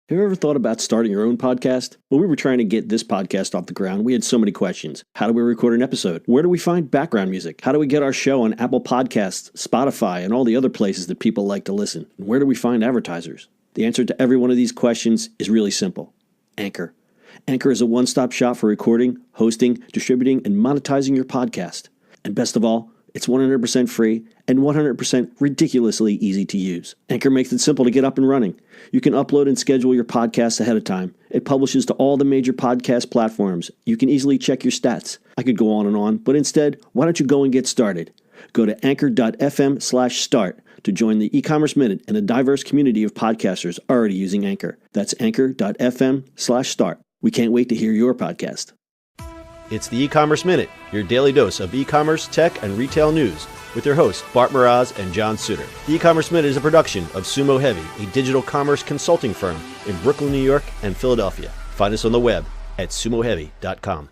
Have you ever thought about starting your own podcast? When we were trying to get this podcast off the ground, we had so many questions. How do we record an episode? Where do we find background music? How do we get our show on Apple Podcasts, Spotify, and all the other places that people like to listen? And where do we find advertisers? The answer to every one of these questions is really simple. Anchor. Anchor is a one-stop shop for recording, hosting, distributing, and monetizing your podcast. And best of all, it's 100% free and 100% ridiculously easy to use. Anchor makes it simple to get up and running. You can upload and schedule your podcasts ahead of time. It publishes to all the major podcast platforms. You can easily check your stats. I could go on, but instead, why don't you go and get started? Go to anchor.fm/start to join the e-commerce minute and a diverse community of podcasters already using Anchor. That's anchor.fm/start. We can't wait to hear your podcast. It's the E-commerce Minute, your daily dose of e-commerce, tech, and retail news with your hosts, Bart Mraz and John Suter. The E-commerce Minute is a production of Sumo Heavy, a digital commerce consulting firm in Brooklyn, New York, and Philadelphia. Find us on the web at sumoheavy.com.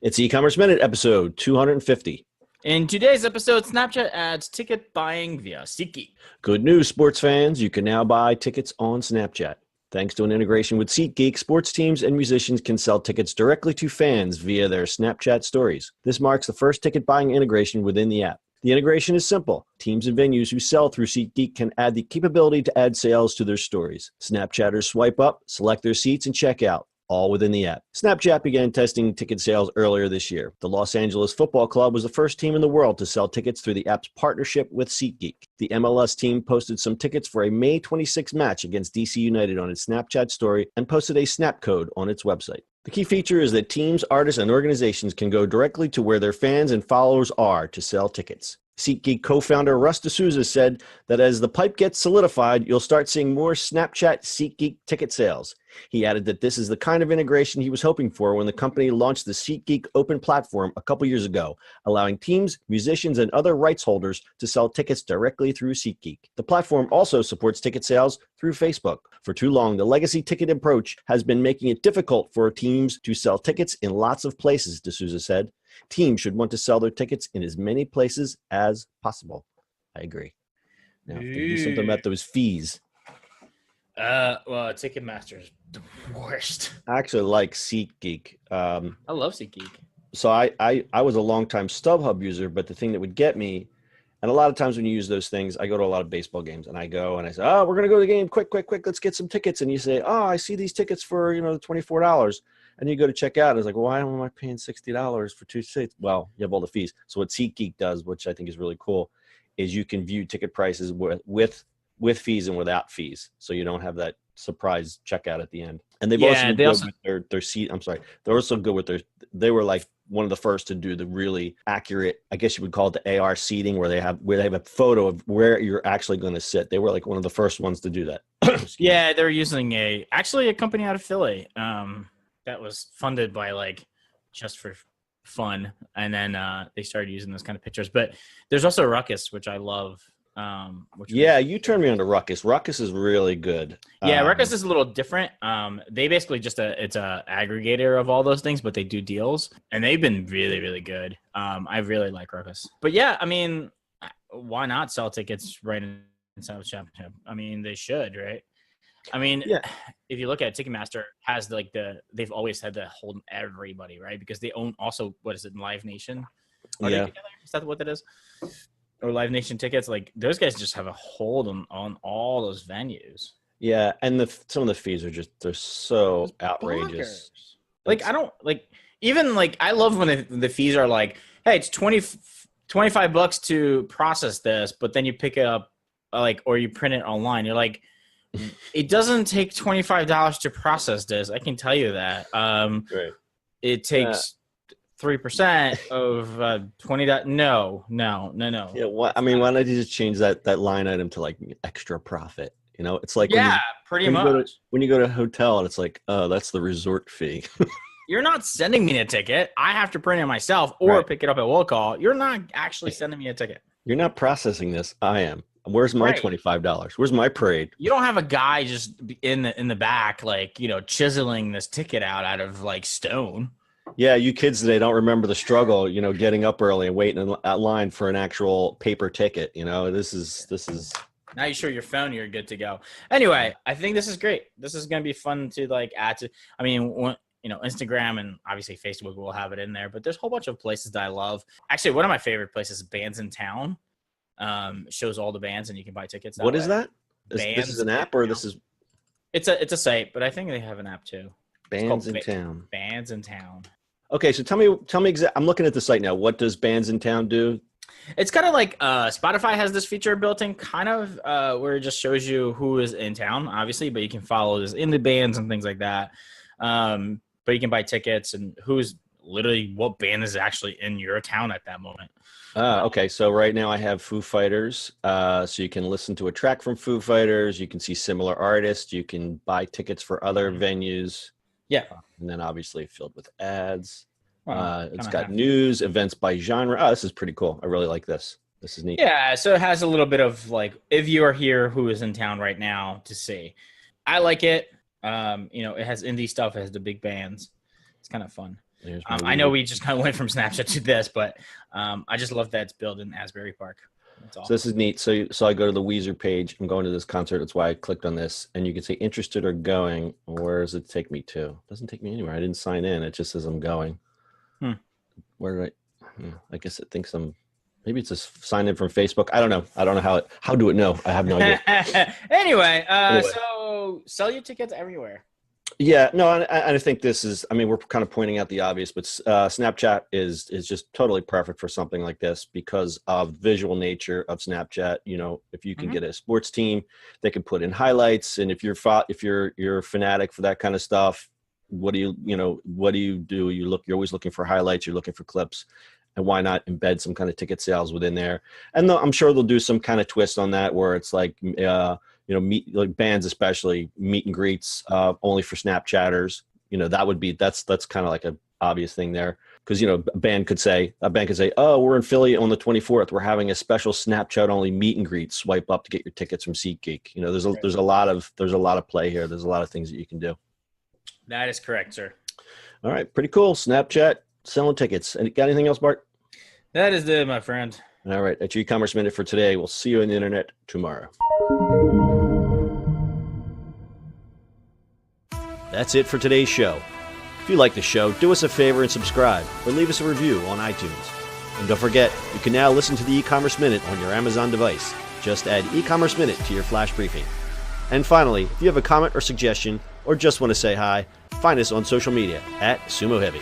It's the E-commerce Minute, episode 250. In today's episode, Snapchat adds ticket buying via SeatGeek. Good news, sports fans. You can now buy tickets on Snapchat. Thanks to an integration with SeatGeek, sports teams and musicians can sell tickets directly to fans via their Snapchat stories. This marks the first ticket buying integration within the app. The integration is simple. Teams and venues who sell through SeatGeek can add the capability to add sales to their stories. Snapchatters swipe up, select their seats, and check out, all within the app. Snapchat began testing ticket sales earlier this year. The Los Angeles Football Club was the first team in the world to sell tickets through the app's partnership with SeatGeek. The MLS team posted some tickets for a May 26 match against DC United on its Snapchat story and posted a snap code on its website. The key feature is that teams, artists, and organizations can go directly to where their fans and followers are to sell tickets. SeatGeek co-founder Russ D'Souza said that as the pipe gets solidified, you'll start seeing more Snapchat SeatGeek ticket sales. He added that this is the kind of integration he was hoping for when the company launched the SeatGeek open platform a couple years ago, allowing teams, musicians, and other rights holders to sell tickets directly through SeatGeek. The platform also supports ticket sales through Facebook. For too long, the legacy ticket approach has been making it difficult for teams to sell tickets in lots of places, D'Souza said. Teams should want to sell their tickets in as many places as possible. I agree. Now, if they do something about those fees. Well, Ticketmaster is the worst. I actually like SeatGeek. I love SeatGeek. So I was a long-time StubHub user, but the thing that would get me, and a lot of times when you use those things, I go to a lot of baseball games, and I go and I say, oh, we're going to go to the game. Quick, let's get some tickets. And you say, oh, I see these tickets for, $24. And you go to check out. It's like, well, why am I paying $60 for 2 seats? Well, you have all the fees. So what SeatGeek does, which I think is really cool, is you can view ticket prices with fees and without fees. So you don't have that surprise checkout at the end. And they've also been good with their seat. I'm sorry. They're also good with they were like one of the first to do the really accurate, I guess you would call it the AR seating, where they have a photo of where you're actually going to sit. They were like one of the first ones to do that. Yeah, they're using a company out of Philly. That was funded by just for fun, and then they started using those kind of pictures. But there's also Ruckus, which I love. You turned me on to Ruckus. Ruckus is really good. Yeah, Ruckus is a little different. They basically it's a aggregator of all those things, but they do deals, and they've been really, really good. I really like Ruckus. But yeah, I mean, why not sell tickets right inside of Championship? I mean, they should, right? I mean, yeah. If you look at Ticketmaster, has they've always had to hold everybody, right? Because they own also, what is it, Live Nation? Are they together? Is that what that is? Or Live Nation tickets? Like, those guys just have a hold on all those venues. Yeah, and some of the fees are they're so outrageous. I don't I love when the fees are like, hey, it's $25 to process this, but then you pick it up or you print it online. You're like, it doesn't take $25 to process this. I can tell you that. Right. It takes 3% of 20. No. Yeah, why don't you just change that line item to extra profit? It's like pretty much. When you go to a hotel and it's like, oh, that's the resort fee. You're not sending me a ticket. I have to print it myself or pick it up at will call. You're not actually sending me a ticket. You're not processing this. I am. Where's my $25? Where's my parade? You don't have a guy just in the back, chiseling this ticket out of stone. Yeah, you kids today don't remember the struggle, getting up early and waiting in line for an actual paper ticket. This is Now you show your phone, you're good to go. Anyway, I think this is great. This is going to be fun to like add to. I mean, Instagram and obviously Facebook will have it in there, but there's a whole bunch of places that I love. Actually, one of my favorite places is Bands in Town. Shows all the bands and you can buy tickets. What is that? This is an app or this is? It's a site, but I think they have an app too. Bands in Town. Bands in Town. Okay, so tell me exactly. I'm looking at the site now. What does Bands in Town do? It's kind of like Spotify has this feature built in, kind of where it just shows you who is in town, obviously, but you can follow this in the bands and things like that. But you can buy tickets and what band is actually in your town at that moment. Okay, so right now I have Foo Fighters. So you can listen to a track from Foo Fighters. You can see similar artists. You can buy tickets for other venues. Yeah. And then obviously filled with ads. Well, it's got news, events by genre. Oh, this is pretty cool. I really like this. This is neat. Yeah, so it has a little bit of like, if you are here, who is in town right now to see. I like it. It has indie stuff. It has the big bands. It's kind of fun. I know we just kind of went from Snapchat to this, but I just love that it's built in Asbury Park. That's awesome. So this is neat. So I go to the Weezer page. I'm going to this concert. That's why I clicked on this. And you can say interested or going. Where does it take me to? It doesn't take me anywhere. I didn't sign in. It just says I'm going. Where did I guess it thinks maybe it's a sign in from Facebook. I don't know. I don't know how do it know? I have no idea. Anyway, so sell your tickets everywhere. Yeah, no, I think this is, we're kind of pointing out the obvious, but Snapchat is just totally perfect for something like this because of visual nature of Snapchat. If you can get a sports team, they can put in highlights. And if you're a fanatic for that kind of stuff, what do you do? You're always looking for highlights. You're looking for clips. And why not embed some kind of ticket sales within there? And I'm sure they'll do some kind of twist on that where it's like, like bands, especially meet and greets only for Snapchatters. That's kind of like an obvious thing there. Because, a band could say, oh, we're in Philly on the 24th. We're having a special Snapchat only meet and greet. Swipe up to get your tickets from SeatGeek. There's a lot of play here. There's a lot of things that you can do. That is correct, sir. All right. Pretty cool. Snapchat selling tickets. And got anything else, Bart? That is it, my friend. All right. That's your e-commerce minute for today. We'll see you on the internet tomorrow. That's it for today's show. If you like the show, do us a favor and subscribe or leave us a review on iTunes. And don't forget, you can now listen to the e-commerce minute on your Amazon device. Just add e-commerce minute to your flash briefing. And finally, if you have a comment or suggestion or just want to say hi, find us on social media @Sumo Heavy.